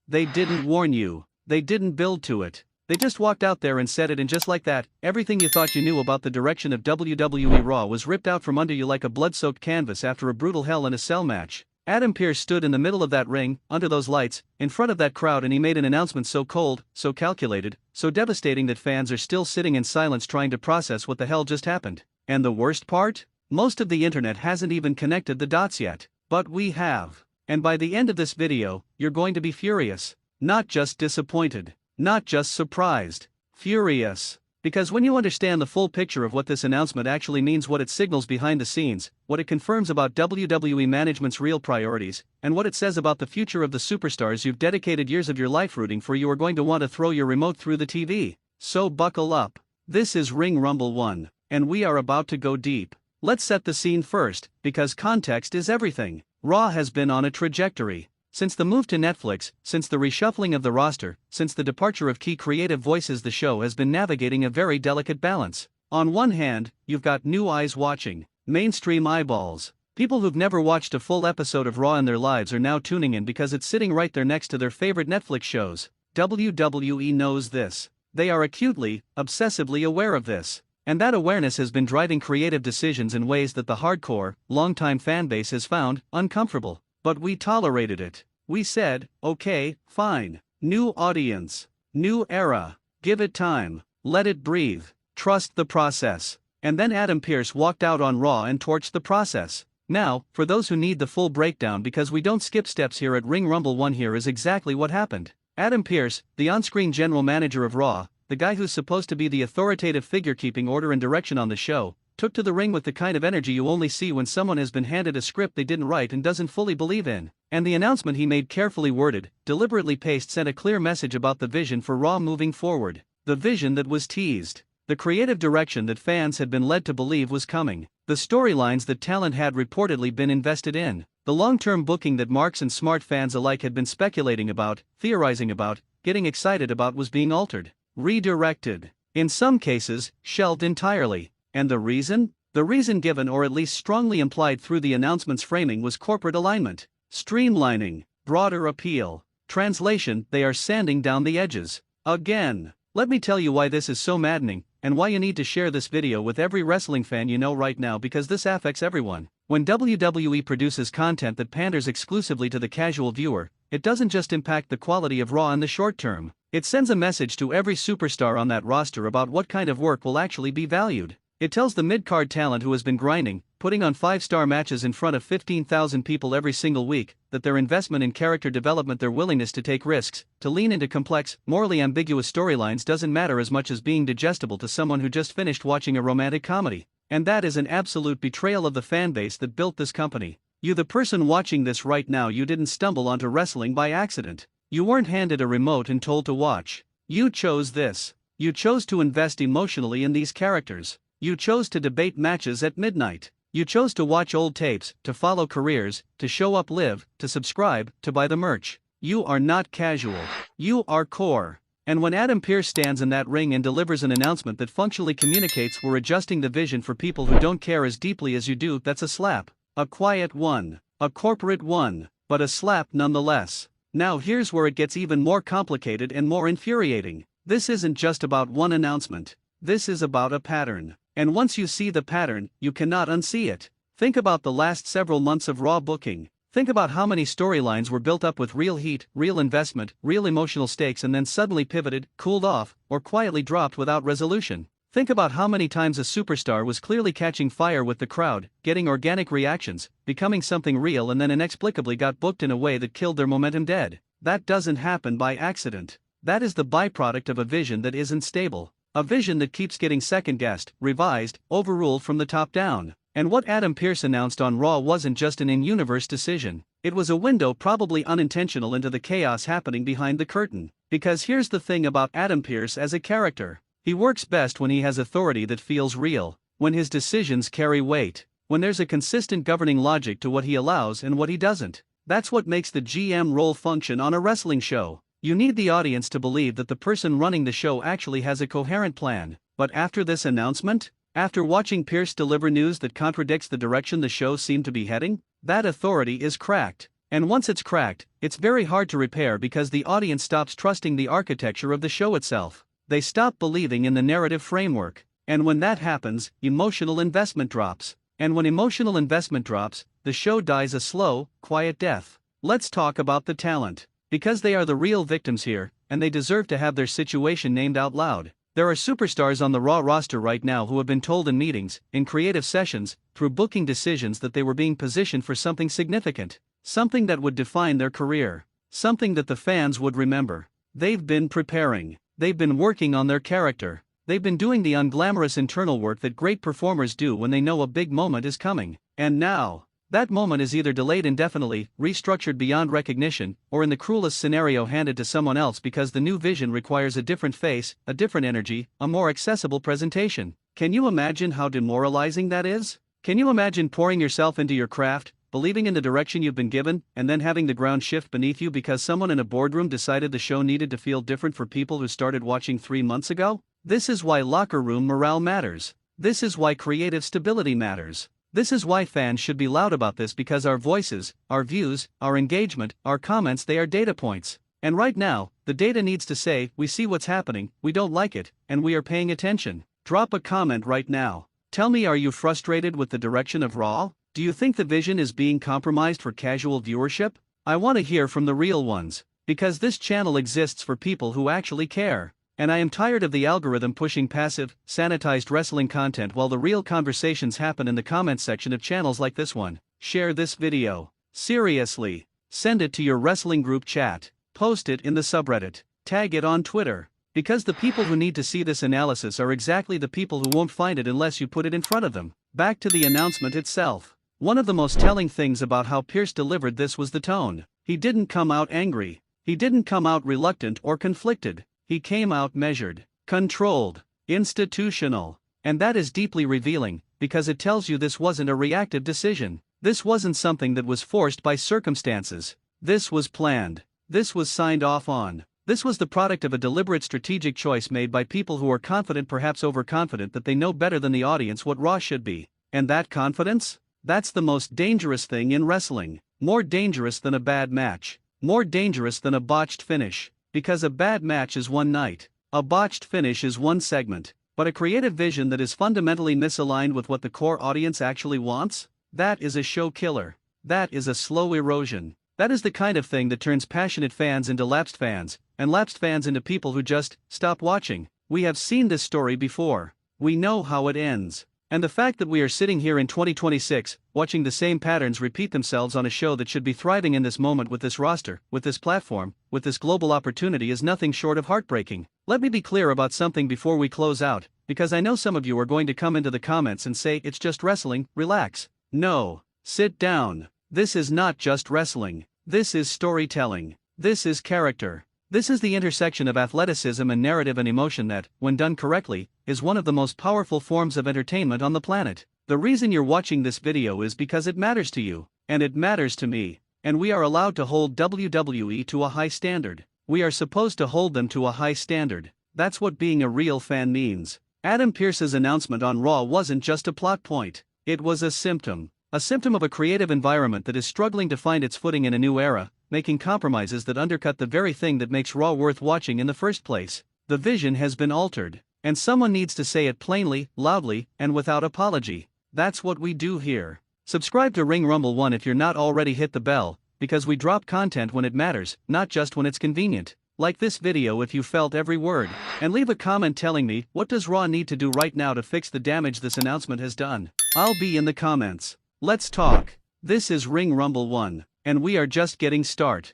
They didn't warn you. They didn't build to it. They just walked out there and said it, and just like that, everything you thought you knew about the direction of WWE Raw was ripped out from under you like a blood-soaked canvas after a brutal Hell in a Cell match. Adam Pearce stood in the middle of that ring, under those lights, in front of that crowd, and he made an announcement so cold, so calculated, so devastating that fans are still sitting in silence trying to process what the hell just happened. And the worst part? Most of the internet hasn't even connected the dots yet. But we have. And by the end of this video, you're going to be furious. Not just disappointed. Not just surprised. Furious. Because when you understand the full picture of what this announcement actually means, what it signals behind the scenes, what it confirms about WWE management's real priorities, and what it says about the future of the superstars you've dedicated years of your life rooting for, you are going to want to throw your remote through the TV. So buckle up. This is Ring Rumble 1, and we are about to go deep. Let's set the scene first, because context is everything. Raw has been on a trajectory. Since the move to Netflix, since the reshuffling of the roster, since the departure of key creative voices, the show has been navigating a very delicate balance. On one hand, you've got new eyes watching, mainstream eyeballs. People who've never watched a full episode of Raw in their lives are now tuning in because it's sitting right there next to their favorite Netflix shows. WWE knows this. They are acutely, obsessively aware of this. And that awareness has been driving creative decisions in ways that the hardcore, longtime fanbase has found uncomfortable. But we tolerated it. We said, okay, fine. New audience. New era. Give it time. Let it breathe. Trust the process. And then Adam Pearce walked out on Raw and torched the process. Now, for those who need the full breakdown, because we don't skip steps here at Ring Rumble 1, here is exactly what happened. Adam Pearce, the on-screen general manager of Raw, the guy who's supposed to be the authoritative figure keeping order and direction on the show, took to the ring with the kind of energy you only see when someone has been handed a script they didn't write and doesn't fully believe in. And the announcement he made, carefully worded, deliberately paced, sent a clear message about the vision for Raw moving forward. The vision that was teased. The creative direction that fans had been led to believe was coming. The storylines that talent had reportedly been invested in. The long-term booking that marks and smart fans alike had been speculating about, theorizing about, getting excited about, was being altered. Redirected. In some cases, shelved entirely. And the reason? The reason given, or at least strongly implied through the announcement's framing, was corporate alignment, streamlining, broader appeal. Translation: they are sanding down the edges. Again. Let me tell you why this is so maddening, and why you need to share this video with every wrestling fan you know right now, because this affects everyone. When WWE produces content that panders exclusively to the casual viewer, it doesn't just impact the quality of Raw in the short term. It sends a message to every superstar on that roster about what kind of work will actually be valued. It tells the mid-card talent who has been grinding, putting on 5-star matches in front of 15,000 people every single week, that their investment in character development, their willingness to take risks, to lean into complex, morally ambiguous storylines doesn't matter as much as being digestible to someone who just finished watching a romantic comedy. And that is an absolute betrayal of the fanbase that built this company. You, the person watching this right now, you didn't stumble onto wrestling by accident. You weren't handed a remote and told to watch. You chose this. You chose to invest emotionally in these characters. You chose to debate matches at midnight. You chose to watch old tapes, to follow careers, to show up live, to subscribe, to buy the merch. You are not casual. You are core. And when Adam Pearce stands in that ring and delivers an announcement that functionally communicates, we're adjusting the vision for people who don't care as deeply as you do, that's a slap. A quiet one. A corporate one. But a slap nonetheless. Now here's where it gets even more complicated and more infuriating. This isn't just about one announcement. This is about a pattern. And once you see the pattern, you cannot unsee it. Think about the last several months of Raw booking. Think about how many storylines were built up with real heat, real investment, real emotional stakes, and then suddenly pivoted, cooled off, or quietly dropped without resolution. Think about how many times a superstar was clearly catching fire with the crowd, getting organic reactions, becoming something real, and then inexplicably got booked in a way that killed their momentum dead. That doesn't happen by accident. That is the byproduct of a vision that isn't stable. A vision that keeps getting second-guessed, revised, overruled from the top down. And what Adam Pearce announced on Raw wasn't just an in-universe decision. It was a window, probably unintentional, into the chaos happening behind the curtain. Because here's the thing about Adam Pearce as a character. He works best when he has authority that feels real, when his decisions carry weight, when there's a consistent governing logic to what he allows and what he doesn't. That's what makes the GM role function on a wrestling show. You need the audience to believe that the person running the show actually has a coherent plan. But after this announcement, after watching Pearce deliver news that contradicts the direction the show seemed to be heading, that authority is cracked. And once it's cracked, it's very hard to repair because the audience stops trusting the architecture of the show itself. They stop believing in the narrative framework. And when that happens, emotional investment drops. And when emotional investment drops, the show dies a slow, quiet death. Let's talk about the talent. Because they are the real victims here, and they deserve to have their situation named out loud. There are superstars on the Raw roster right now who have been told in meetings, in creative sessions, through booking decisions that they were being positioned for something significant. Something that would define their career. Something that the fans would remember. They've been preparing. They've been working on their character. They've been doing the unglamorous internal work that great performers do when they know a big moment is coming. And now, that moment is either delayed indefinitely, restructured beyond recognition, or in the cruelest scenario handed to someone else because the new vision requires a different face, a different energy, a more accessible presentation. Can you imagine how demoralizing that is? Can you imagine pouring yourself into your craft, believing in the direction you've been given, and then having the ground shift beneath you because someone in a boardroom decided the show needed to feel different for people who started watching 3 months ago? This is why locker room morale matters. This is why creative stability matters. This is why fans should be loud about this, because our voices, our views, our engagement, our comments, they are data points. And right now, the data needs to say, we see what's happening, we don't like it, and we are paying attention. Drop a comment right now. Tell me, are you frustrated with the direction of Raw? Do you think the vision is being compromised for casual viewership? I want to hear from the real ones, because this channel exists for people who actually care. And I am tired of the algorithm pushing passive, sanitized wrestling content while the real conversations happen in the comments section of channels like this one. Share this video. Seriously. Send it to your wrestling group chat. Post it in the subreddit. Tag it on Twitter. Because the people who need to see this analysis are exactly the people who won't find it unless you put it in front of them. Back to the announcement itself. One of the most telling things about how Pearce delivered this was the tone. He didn't come out angry. He didn't come out reluctant or conflicted. He came out measured, controlled, institutional. And that is deeply revealing, because it tells you this wasn't a reactive decision. This wasn't something that was forced by circumstances. This was planned. This was signed off on. This was the product of a deliberate strategic choice made by people who are confident, perhaps overconfident, that they know better than the audience what Raw should be. And that confidence? That's the most dangerous thing in wrestling. More dangerous than a bad match. More dangerous than a botched finish. Because a bad match is one night. A botched finish is one segment. But a creative vision that is fundamentally misaligned with what the core audience actually wants? That is a show killer. That is a slow erosion. That is the kind of thing that turns passionate fans into lapsed fans, and lapsed fans into people who just stop watching. We have seen this story before. We know how it ends. And the fact that we are sitting here in 2026, watching the same patterns repeat themselves on a show that should be thriving in this moment with this roster, with this platform, with this global opportunity is nothing short of heartbreaking. Let me be clear about something before we close out, because I know some of you are going to come into the comments and say it's just wrestling, relax. No. Sit down. This is not just wrestling. This is storytelling. This is character. This is the intersection of athleticism and narrative and emotion that, when done correctly, is one of the most powerful forms of entertainment on the planet. The reason you're watching this video is because it matters to you, and it matters to me, and we are allowed to hold WWE to a high standard. We are supposed to hold them to a high standard. That's what being a real fan means. Adam Pearce's announcement on Raw wasn't just a plot point. It was a symptom. A symptom of a creative environment that is struggling to find its footing in a new era, making compromises that undercut the very thing that makes Raw worth watching in the first place. The vision has been altered, and someone needs to say it plainly, loudly, and without apology. That's what we do here. Subscribe to Ring Rumble 1 if you're not already. Hit the bell, because we drop content when it matters, not just when it's convenient. Like this video if you felt every word, and leave a comment telling me, what does Raw need to do right now to fix the damage this announcement has done? I'll be in the comments. Let's talk. This is Ring Rumble 1, and we are just getting started.